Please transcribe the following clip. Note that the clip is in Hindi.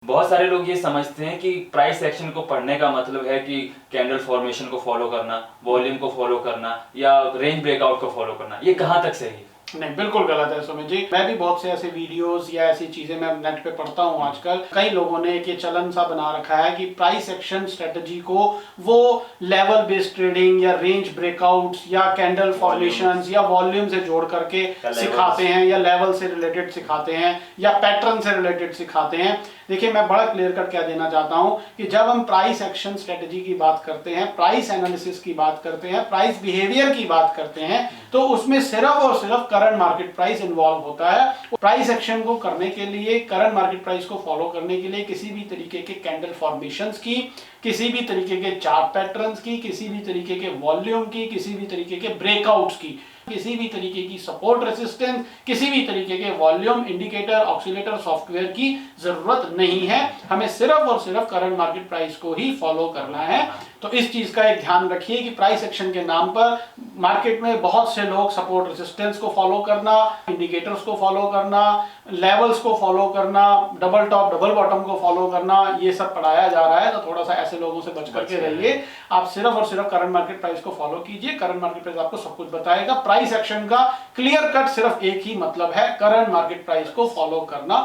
बहुत सारे लोग ये समझते हैं कि प्राइस एक्शन को पढ़ने का मतलब है कि कैंडल फॉर्मेशन को फॉलो करना, वॉल्यूम को फॉलो करना या रेंज ब्रेकआउट को फॉलो करना। ये कहाँ तक सही है? नहीं, बिल्कुल गलत है सुमित जी। मैं भी बहुत से ऐसे वीडियोस या ऐसी चीजें मैं नेट पे पढ़ता हूँ आजकल। कई लोगों ने एक ये चलन सा बना रखा है कि प्राइस एक्शन स्ट्रेटजी को वो लेवल बेस्ड ट्रेडिंग या रेंज ब्रेकआउट्स या कैंडल फॉर्मेशंस या वॉल्यूम से जोड़ करके सिखाते हैं, या लेवल से रिलेटेड सिखाते हैं, या पैटर्न से रिलेटेड सिखाते हैं। देखिए, मैं बड़ा क्लियर कट क्या देना चाहता हूं कि जब हम प्राइस एक्शन स्ट्रेटजी की बात करते हैं, प्राइस एनालिसिस की बात करते हैं, प्राइस बिहेवियर की बात करते हैं, तो उसमें सिर्फ और सिर्फ करंट मार्केट प्राइस इन्वॉल्व होता है। प्राइस एक्शन को करने के लिए, करंट मार्केट प्राइस को फॉलो करने के लिए किसी भी तरीके के कैंडल फॉर्मेशंस की, किसी भी तरीके के चार्ट पैटर्न्स की, किसी भी तरीके के वॉल्यूम की, किसी भी तरीके के ब्रेकआउट्स की, किसी भी तरीके की सपोर्ट रेसिस्टेंस, किसी भी तरीके के वॉल्यूम इंडिकेटर ऑक्सीलेटर सॉफ्टवेयर की जरूरत नहीं है। हमें सिर्फ और सिर्फ करंट मार्केट प्राइस को ही फॉलो करना है। तो इस चीज का एक ध्यान रखिए कि प्राइस एक्शन के नाम पर मार्केट में बहुत से लोग सपोर्ट रेसिस्टेंस को फॉलो करना, इंडिकेटर्स को फॉलो करना, लेवल्स को फॉलो करना, डबल टॉप डबल बॉटम को फॉलो करना, ये सब पढ़ाया जा रहा है। तो थोड़ा सा ऐसे लोगों से बच करके रहिए। आप सिर्फ और सिर्फ करंट मार्केट प्राइस को फॉलो कीजिए। करंट मार्केट प्राइस आपको सब कुछ बताएगा। प्राइस एक्शन का क्लियर कट सिर्फ एक ही मतलब है, करंट मार्केट प्राइस को फॉलो करना।